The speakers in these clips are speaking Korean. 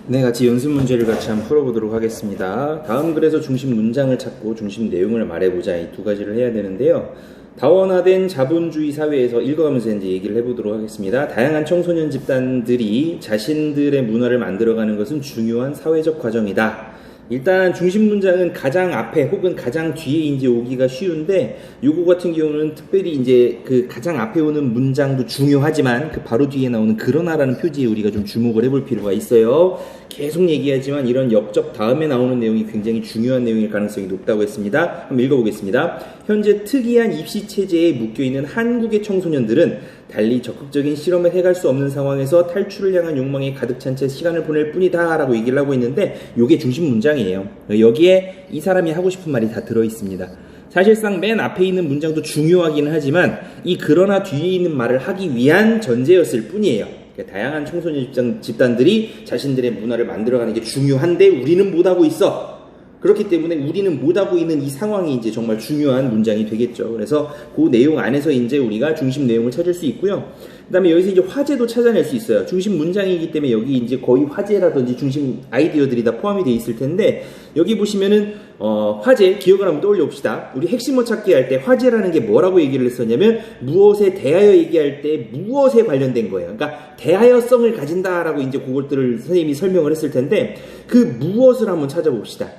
네, 같이 연습 문제를 같이 한번 풀어보도록 하겠습니다. 다음 글에서 중심 문장을 찾고 중심 내용을 말해보자, 이 두 가지를 해야 되는데요. 다원화된 자본주의 사회에서 읽어가면서 이제 얘기를 해보도록 하겠습니다. 다양한 청소년 집단들이 자신들의 문화를 만들어가는 것은 중요한 사회적 과정이다. 일단 중심 문장은 가장 앞에 혹은 가장 뒤에 이제 오기가 쉬운데, 요거 같은 경우는 특별히 이제 그 가장 앞에 오는 문장도 중요하지만 그 바로 뒤에 나오는 그러나라는 표지에 우리가 좀 주목을 해볼 필요가 있어요. 계속 얘기하지만 이런 역적 다음에 나오는 내용이 굉장히 중요한 내용일 가능성이 높다고 했습니다. 한번 읽어보겠습니다. 현재 특이한 입시 체제에 묶여있는 한국의 청소년들은 달리 적극적인 실험을 해갈 수 없는 상황에서 탈출을 향한 욕망에 가득 찬 채 시간을 보낼 뿐이다 라고 얘기를 하고 있는데, 요게 중심 문장이에요. 여기에 이 사람이 하고 싶은 말이 다 들어있습니다. 사실상 맨 앞에 있는 문장도 중요하기는 하지만 이 그러나 뒤에 있는 말을 하기 위한 전제였을 뿐이에요. 다양한 청소년 집단들이 자신들의 문화를 만들어가는 게 중요한데 우리는 못하고 있어. 그렇기 때문에 우리는 못하고 있는 이 상황이 이제 정말 중요한 문장이 되겠죠. 그래서 그 내용 안에서 이제 우리가 중심 내용을 찾을 수 있고요. 그 다음에 여기서 이제 화제도 찾아낼 수 있어요. 중심 문장이기 때문에 여기 이제 거의 화제라든지 중심 아이디어들이 다 포함이 되어 있을 텐데, 여기 보시면은 화제 기억을 한번 떠올려 봅시다. 우리 핵심어 찾기 할 때 화제라는 게 뭐라고 얘기를 했었냐면 무엇에 대하여 얘기할 때 무엇에 관련된 거예요. 그러니까 대하여성을 가진다라고 이제 그것들을 선생님이 설명을 했을 텐데, 그 무엇을 한번 찾아봅시다.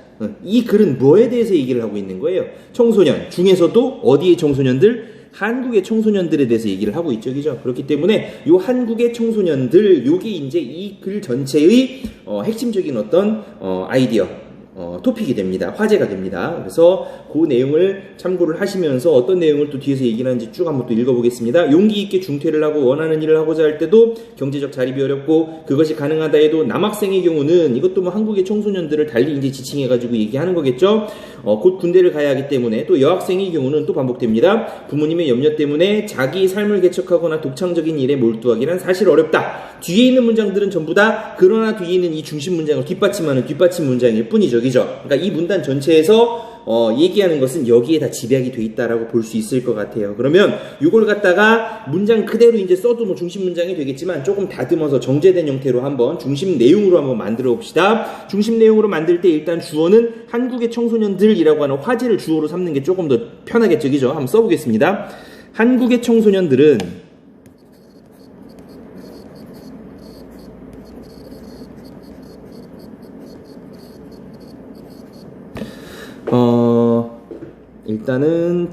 이 글은 뭐에 대해서 얘기를 하고 있는 거예요? 청소년 중에서도 어디의 청소년들? 한국의 청소년들에 대해서 얘기를 하고 있죠, 그죠? 그렇기 때문에 요 한국의 청소년들, 요게 이제 이 글 전체의 핵심적인 어떤 아이디어, 토픽이 됩니다. 화제가 됩니다. 그래서 그 내용을 참고를 하시면서 어떤 내용을 또 뒤에서 얘기를 하는지 쭉 한번 또 읽어보겠습니다. 용기 있게 중퇴를 하고 원하는 일을 하고자 할 때도 경제적 자립이 어렵고 그것이 가능하다 해도 남학생의 경우는, 이것도 뭐 한국의 청소년들을 달리 이제 지칭해가지고 얘기하는 거겠죠. 곧 군대를 가야 하기 때문에, 또 여학생의 경우는 또 반복됩니다. 부모님의 염려 때문에 자기 삶을 개척하거나 독창적인 일에 몰두하기는 사실 어렵다. 뒤에 있는 문장들은 전부 다 그러나 뒤에 있는 이 중심 문장을 뒷받침하는 뒷받침 문장일 뿐이죠, 그죠? 그러니까 이 문단 전체에서 얘기하는 것은 여기에 다 집약이 돼 있다라고 볼 수 있을 것 같아요. 그러면 이걸 갖다가 문장 그대로 이제 써도 뭐 중심 문장이 되겠지만, 조금 다듬어서 정제된 형태로 한번 중심 내용으로 한번 만들어 봅시다. 중심 내용으로 만들 때 일단 주어는 한국의 청소년들이라고 하는 화제를 주어로 삼는 게 조금 더 편하겠죠, 그죠? 한번 써보겠습니다. 한국의 청소년들은 일단은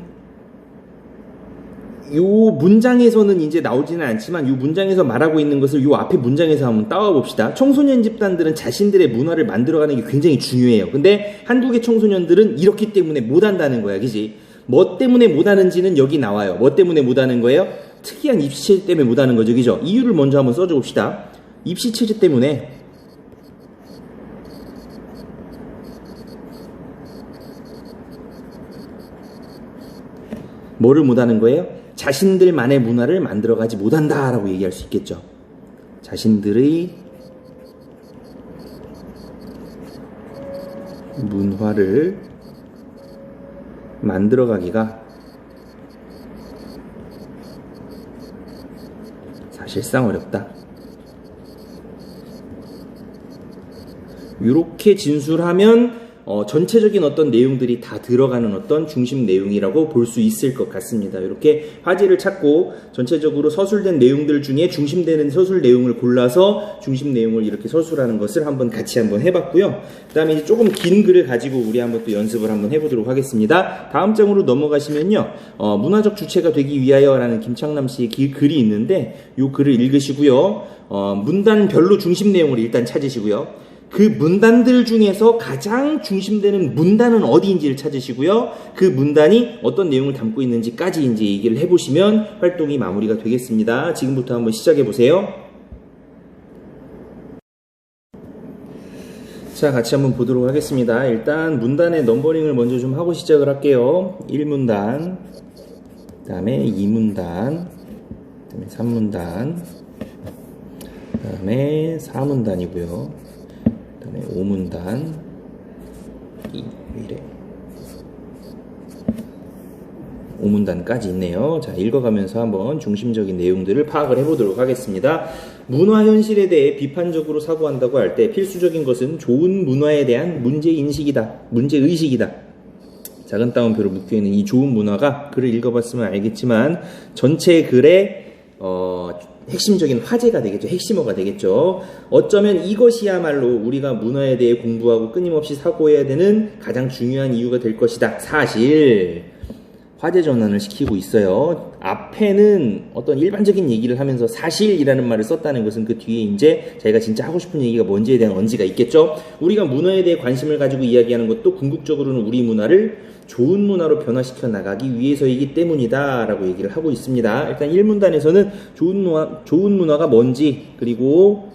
요 문장에서는 이제 나오지는 않지만 요 문장에서 말하고 있는 것을 요 앞에 문장에서 한번 따와 봅시다. 청소년 집단들은 자신들의 문화를 만들어가는 게 굉장히 중요해요. 근데 한국의 청소년들은 이렇기 때문에 못한다는 거야, 그지? 뭐 때문에 못하는지는 여기 나와요. 뭐 때문에 못하는 거예요? 특이한 입시체제 때문에 못하는 거죠, 그죠? 이유를 먼저 한번 써줘 봅시다. 입시체제 때문에 뭐를 못하는 거예요? 자신들만의 문화를 만들어가지 못한다라고 얘기할 수 있겠죠. 자신들의 문화를 만들어가기가 사실상 어렵다. 이렇게 진술하면 전체적인 어떤 내용들이 다 들어가는 어떤 중심 내용이라고 볼 수 있을 것 같습니다. 이렇게 화제를 찾고 전체적으로 서술된 내용들 중에 중심되는 서술 내용을 골라서 중심 내용을 이렇게 서술하는 것을 한번 같이 한번 해봤고요. 그 다음에 이제 조금 긴 글을 가지고 우리 한번 또 연습을 한번 해보도록 하겠습니다. 다음 장으로 넘어가시면요, 문화적 주체가 되기 위하여라는 김창남 씨의 글이 있는데, 이 글을 읽으시고요. 문단별로 중심 내용을 일단 찾으시고요. 그 문단들 중에서 가장 중심되는 문단은 어디인지를 찾으시고요. 그 문단이 어떤 내용을 담고 있는지까지 이제 얘기를 해보시면 활동이 마무리가 되겠습니다. 지금부터 한번 시작해보세요. 자, 같이 한번 보도록 하겠습니다. 일단 문단의 넘버링을 먼저 좀 하고 시작을 할게요. 1문단, 그 다음에 2문단, 그 다음에 3문단, 그 다음에 4문단이고요. 그 다음에 5문단, 왜 이래? 5문단까지 있네요. 자, 읽어가면서 한번 중심적인 내용들을 파악을 해보도록 하겠습니다. 문화 현실에 대해 비판적으로 사고한다고 할 때 필수적인 것은 좋은 문화에 대한 문제인식이다. 문제의식이다. 작은 따옴표로 묶여있는 이 좋은 문화가, 글을 읽어봤으면 알겠지만 전체 글의 핵심적인 화제가 되겠죠. 핵심어가 되겠죠. 어쩌면 이것이야말로 우리가 문화에 대해 공부하고 끊임없이 사고해야 되는 가장 중요한 이유가 될 것이다. 사실 화제 전환을 시키고 있어요. 앞에는 어떤 일반적인 얘기를 하면서 사실이라는 말을 썼다는 것은 그 뒤에 이제 자기가 진짜 하고 싶은 얘기가 뭔지에 대한 언지가 있겠죠. 우리가 문화에 대해 관심을 가지고 이야기하는 것도 궁극적으로는 우리 문화를 좋은 문화로 변화시켜 나가기 위해서이기 때문이다 라고 얘기를 하고 있습니다. 일단 1문단에서는 좋은 문화가 뭔지, 그리고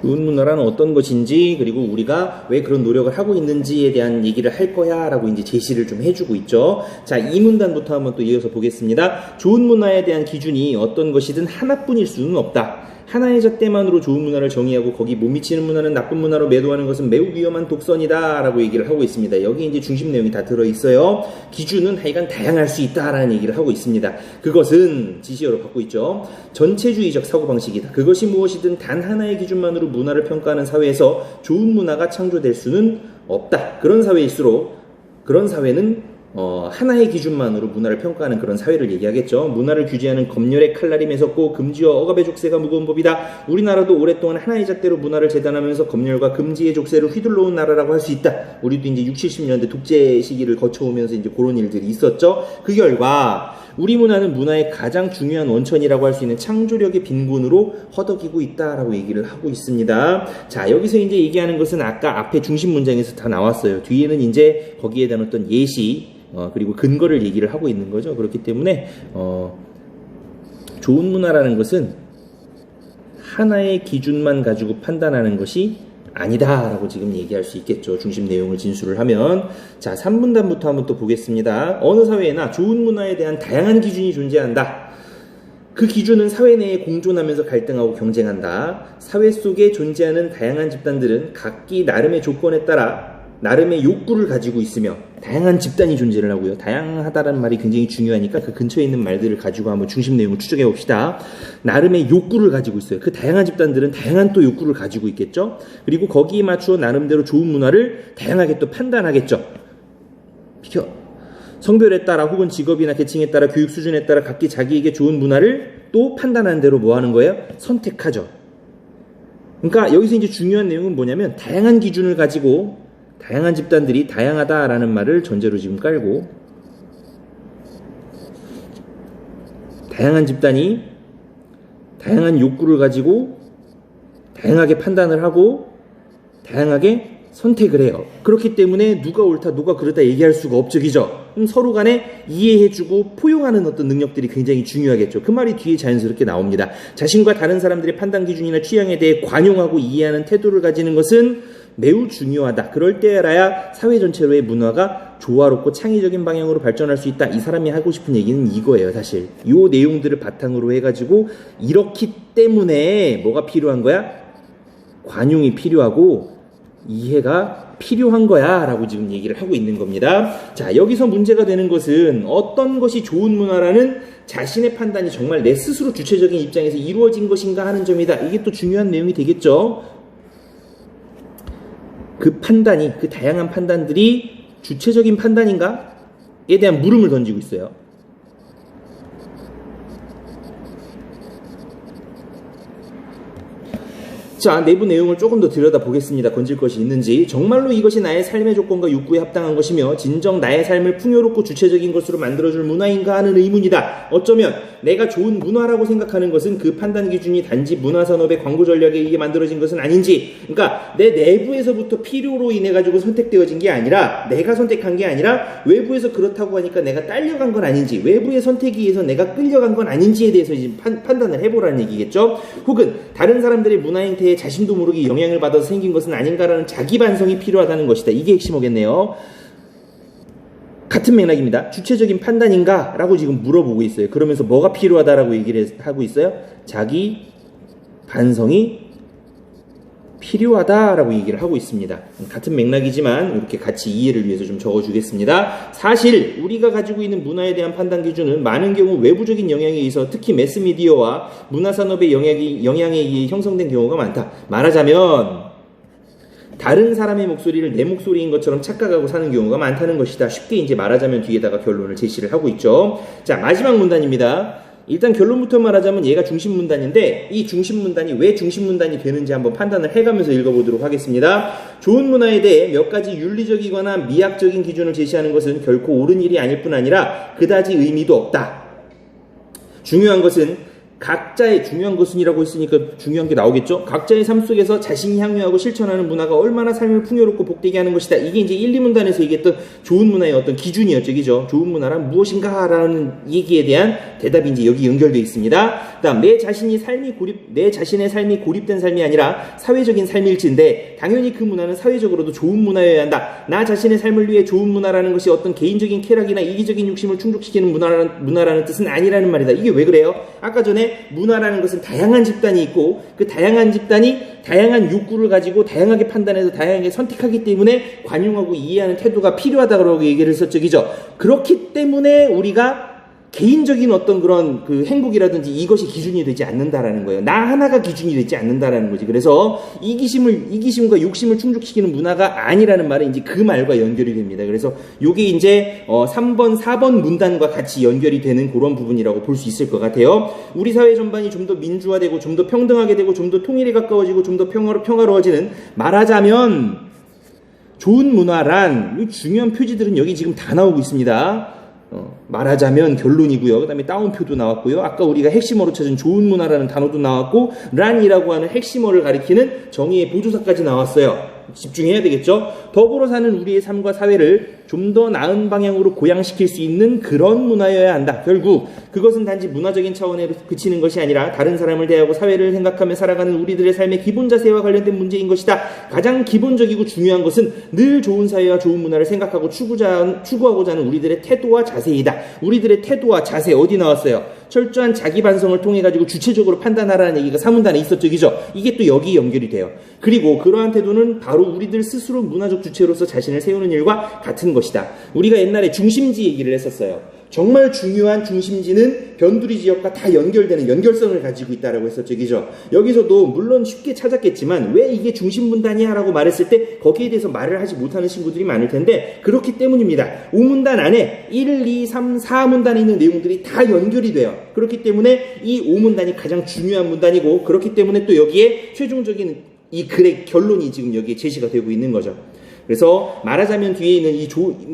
좋은 문화라는 어떤 것인지, 그리고 우리가 왜 그런 노력을 하고 있는지에 대한 얘기를 할 거야 라고 이제 제시를 좀 해주고 있죠. 자, 2문단부터 한번 또 이어서 보겠습니다. 좋은 문화에 대한 기준이 어떤 것이든 하나뿐일 수는 없다. 하나의 잣대만으로 좋은 문화를 정의하고 거기 못 미치는 문화는 나쁜 문화로 매도하는 것은 매우 위험한 독선이다 라고 얘기를 하고 있습니다. 여기 이제 중심 내용이 다 들어있어요. 기준은 하여간 다양할 수 있다라는 얘기를 하고 있습니다. 그것은 지시어로 받고 있죠. 전체주의적 사고방식이다. 그것이 무엇이든 단 하나의 기준만으로 문화를 평가하는 사회에서 좋은 문화가 창조될 수는 없다. 그런 사회일수록, 그런 사회는 하나의 기준만으로 문화를 평가하는 그런 사회를 얘기하겠죠. 문화를 규제하는 검열의 칼날이 매섭고 금지와 억압의 족쇄가 무거운 법이다. 우리나라도 오랫동안 하나의 잣대로 문화를 재단하면서 검열과 금지의 족쇄를 휘둘러온 나라라고 할 수 있다. 우리도 이제 60, 70년대 독재 시기를 거쳐오면서 이제 그런 일들이 있었죠. 그 결과 우리 문화는 문화의 가장 중요한 원천이라고 할 수 있는 창조력의 빈곤으로 허덕이고 있다라고 얘기를 하고 있습니다. 자, 여기서 이제 얘기하는 것은 아까 앞에 중심 문장에서 다 나왔어요. 뒤에는 이제 거기에 대한 어떤 예시, 그리고 근거를 얘기를 하고 있는 거죠. 그렇기 때문에 좋은 문화라는 것은 하나의 기준만 가지고 판단하는 것이 아니다 라고 지금 얘기할 수 있겠죠. 중심 내용을 진술을 하면. 자, 3문단부터 한번 또 보겠습니다. 어느 사회에나 좋은 문화에 대한 다양한 기준이 존재한다. 그 기준은 사회 내에 공존하면서 갈등하고 경쟁한다. 사회 속에 존재하는 다양한 집단들은 각기 나름의 조건에 따라 나름의 욕구를 가지고 있으며, 다양한 집단이 존재를 하고요. 다양하다라는 말이 굉장히 중요하니까 그 근처에 있는 말들을 가지고 한번 중심 내용을 추적해 봅시다. 나름의 욕구를 가지고 있어요. 그 다양한 집단들은 다양한 또 욕구를 가지고 있겠죠. 그리고 거기에 맞추어 나름대로 좋은 문화를 다양하게 또 판단하겠죠. 비켜. 성별에 따라 혹은 직업이나 계층에 따라 교육 수준에 따라 각기 자기에게 좋은 문화를 또 판단하는 대로 뭐 하는 거예요? 선택하죠. 그러니까 여기서 이제 중요한 내용은 뭐냐면, 다양한 기준을 가지고 다양한 집단들이 다양하다라는 말을 전제로 지금 깔고, 다양한 집단이 다양한 욕구를 가지고 다양하게 판단을 하고 다양하게 선택을 해요. 그렇기 때문에 누가 옳다 누가 그르다 얘기할 수가 없죠. 그죠? 서로 간에 이해해주고 포용하는 어떤 능력들이 굉장히 중요하겠죠. 그 말이 뒤에 자연스럽게 나옵니다. 자신과 다른 사람들의 판단 기준이나 취향에 대해 관용하고 이해하는 태도를 가지는 것은 매우 중요하다. 그럴 때라야 사회 전체로의 문화가 조화롭고 창의적인 방향으로 발전할 수 있다. 이 사람이 하고 싶은 얘기는 이거예요. 사실 이 내용들을 바탕으로 해가지고, 이렇기 때문에 뭐가 필요한 거야? 관용이 필요하고 이해가 필요한 거야 라고 지금 얘기를 하고 있는 겁니다. 자, 여기서 문제가 되는 것은 어떤 것이 좋은 문화라는 자신의 판단이 정말 내 스스로 주체적인 입장에서 이루어진 것인가 하는 점이다. 이게 또 중요한 내용이 되겠죠. 그 판단이, 그 다양한 판단들이 주체적인 판단인가에 대한 물음을 던지고 있어요. 자, 내부 내용을 조금 더 들여다보겠습니다. 건질 것이 있는지. 정말로 이것이 나의 삶의 조건과 욕구에 합당한 것이며 진정 나의 삶을 풍요롭고 주체적인 것으로 만들어줄 문화인가 하는 의문이다. 어쩌면 내가 좋은 문화라고 생각하는 것은 그 판단 기준이 단지 문화산업의 광고 전략에 의해 만들어진 것은 아닌지, 그러니까 내 내부에서부터 필요로 인해 가지고 선택되어진 게 아니라, 내가 선택한 게 아니라 외부에서 그렇다고 하니까 내가 딸려간 건 아닌지, 외부의 선택에 의해서 내가 끌려간 건 아닌지에 대해서 지금 판단을 해보라는 얘기겠죠. 혹은 다른 사람들의 문화 행태에 자신도 모르게 영향을 받아서 생긴 것은 아닌가라는 자기 반성이 필요하다는 것이다. 이게 핵심어겠네요. 같은 맥락입니다. 주체적인 판단인가? 라고 지금 물어보고 있어요. 그러면서 뭐가 필요하다라고 얘기를 하고 있어요? 자기 반성이 필요하다라고 얘기를 하고 있습니다. 같은 맥락이지만 이렇게 같이 이해를 위해서 좀 적어주겠습니다. 사실 우리가 가지고 있는 문화에 대한 판단 기준은 많은 경우 외부적인 영향에 의해서 특히 매스미디어와 문화산업의 영향에 의해 형성된 경우가 많다. 말하자면 다른 사람의 목소리를 내 목소리인 것처럼 착각하고 사는 경우가 많다는 것이다. 쉽게 이제 말하자면 뒤에다가 결론을 제시를 하고 있죠. 자, 마지막 문단입니다. 일단 결론부터 말하자면 얘가 중심 문단인데 이 중심 문단이 왜 중심 문단이 되는지 한번 판단을 해가면서 읽어보도록 하겠습니다. 좋은 문화에 대해 몇 가지 윤리적이거나 미학적인 기준을 제시하는 것은 결코 옳은 일이 아닐 뿐 아니라 그다지 의미도 없다. 중요한 것은 각자의 중요한 것은이라고 했으니까 중요한 게 나오겠죠? 각자의 삶 속에서 자신이 향유하고 실천하는 문화가 얼마나 삶을 풍요롭고 복되게 하는 것이다. 이게 이제 1, 2문단에서 얘기했던 좋은 문화의 어떤 기준이었죠. 그죠? 좋은 문화란 무엇인가? 라는 얘기에 대한 대답이 이제 여기 연결되어 있습니다. 그 다음, 내 자신의 삶이 고립된 삶이 아니라 사회적인 삶일지인데, 당연히 그 문화는 사회적으로도 좋은 문화여야 한다. 나 자신의 삶을 위해 좋은 문화라는 것이 어떤 개인적인 쾌락이나 이기적인 욕심을 충족시키는 문화라는 뜻은 아니라는 말이다. 이게 왜 그래요? 아까 전에 문화라는 것은 다양한 집단이 있고 그 다양한 집단이 다양한 욕구를 가지고 다양하게 판단해서 다양하게 선택하기 때문에 관용하고 이해하는 태도가 필요하다고 얘기를 했었죠. 그렇기 때문에 우리가 개인적인 어떤 그런 그 행복이라든지 이것이 기준이 되지 않는다라는 거예요. 나 하나가 기준이 되지 않는다라는 거지. 그래서 이기심과 욕심을 충족시키는 문화가 아니라는 말은 이제 그 말과 연결이 됩니다. 그래서 요게 이제 3번, 4번 문단과 같이 연결이 되는 그런 부분이라고 볼 수 있을 것 같아요. 우리 사회 전반이 좀 더 민주화되고 좀 더 평등하게 되고 좀 더 통일에 가까워지고 좀 더 평화로워지는, 말하자면 좋은 문화란 중요한 표지들은 여기 지금 다 나오고 있습니다. 말하자면 결론이고요. 그 다음에 따옴표도 나왔고요. 아까 우리가 핵심어로 찾은 좋은 문화라는 단어도 나왔고, 란이라고 하는 핵심어를 가리키는 정의의 보조사까지 나왔어요. 집중해야 되겠죠? 더불어 사는 우리의 삶과 사회를 좀 더 나은 방향으로 고양시킬 수 있는 그런 문화여야 한다. 결국 그것은 단지 문화적인 차원에 그치는 것이 아니라 다른 사람을 대하고 사회를 생각하며 살아가는 우리들의 삶의 기본 자세와 관련된 문제인 것이다. 가장 기본적이고 중요한 것은 늘 좋은 사회와 좋은 문화를 생각하고 추구하고자 하는 우리들의 태도와 자세이다. 우리들의 태도와 자세 어디 나왔어요? 철저한 자기 반성을 통해 가지고 주체적으로 판단하라는 얘기가 3문단에 있었죠. 이게 또 여기 연결이 돼요. 그리고 그러한 태도는 바로 우리들 스스로 문화적 주체로서 자신을 세우는 일과 같은 것이다. 우리가 옛날에 중심지 얘기를 했었어요. 정말 중요한 중심지는 변두리 지역과 다 연결되는 연결성을 가지고 있다라고 했었죠. 여기서도 물론 쉽게 찾았겠지만 왜 이게 중심 문단이야? 라고 말했을 때 거기에 대해서 말을 하지 못하는 친구들이 많을 텐데 그렇기 때문입니다. 5문단 안에 1, 2, 3, 4문단에 있는 내용들이 다 연결이 돼요. 그렇기 때문에 이 5문단이 가장 중요한 문단이고, 그렇기 때문에 또 여기에 최종적인 이 글의 결론이 지금 여기에 제시가 되고 있는 거죠. 그래서 말하자면 뒤에 있는 이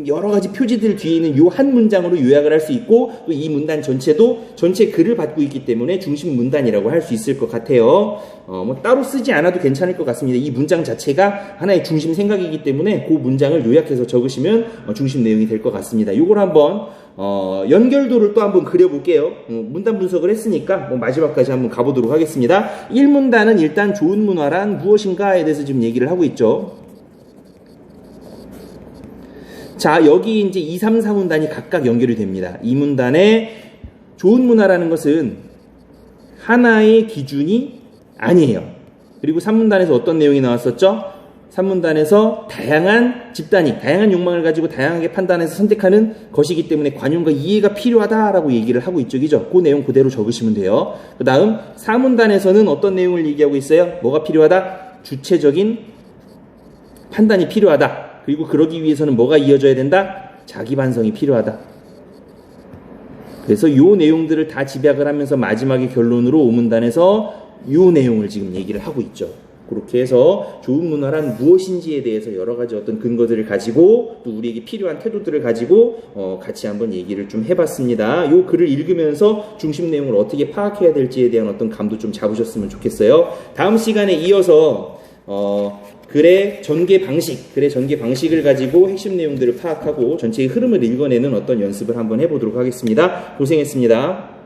여러 가지 표지들 뒤에 있는 요 한 문장으로 요약을 할 수 있고, 또 이 문단 전체도 전체 글을 받고 있기 때문에 중심 문단이라고 할 수 있을 것 같아요. 따로 쓰지 않아도 괜찮을 것 같습니다. 이 문장 자체가 하나의 중심 생각이기 때문에 그 문장을 요약해서 적으시면 중심 내용이 될 것 같습니다. 요걸 한번 연결도를 또 한번 그려볼게요. 문단 분석을 했으니까 마지막까지 한번 가보도록 하겠습니다. 1문단은 일단 좋은 문화란 무엇인가에 대해서 지금 얘기를 하고 있죠. 자, 여기 이제 2, 3, 4문단이 각각 연결이 됩니다. 이 문단에 좋은 문화라는 것은 하나의 기준이 아니에요. 그리고 3문단에서 어떤 내용이 나왔었죠? 3문단에서 다양한 집단이 다양한 욕망을 가지고 다양하게 판단해서 선택하는 것이기 때문에 관용과 이해가 필요하다라고 얘기를 하고 있죠. 그 내용 그대로 적으시면 돼요. 그 다음 4문단에서는 어떤 내용을 얘기하고 있어요? 뭐가 필요하다? 주체적인 판단이 필요하다. 그리고 그러기 위해서는 뭐가 이어져야 된다? 자기 반성이 필요하다. 그래서 요 내용들을 다 집약을 하면서 마지막에 결론으로 5문단에서 요 내용을 지금 얘기를 하고 있죠. 그렇게 해서 좋은 문화란 무엇인지에 대해서 여러 가지 어떤 근거들을 가지고 또 우리에게 필요한 태도들을 가지고 같이 한번 얘기를 좀 해봤습니다. 요 글을 읽으면서 중심 내용을 어떻게 파악해야 될지에 대한 어떤 감도 좀 잡으셨으면 좋겠어요. 다음 시간에 이어서 글의 전개 방식을 가지고 핵심 내용들을 파악하고 전체의 흐름을 읽어내는 어떤 연습을 한번 해보도록 하겠습니다. 고생했습니다.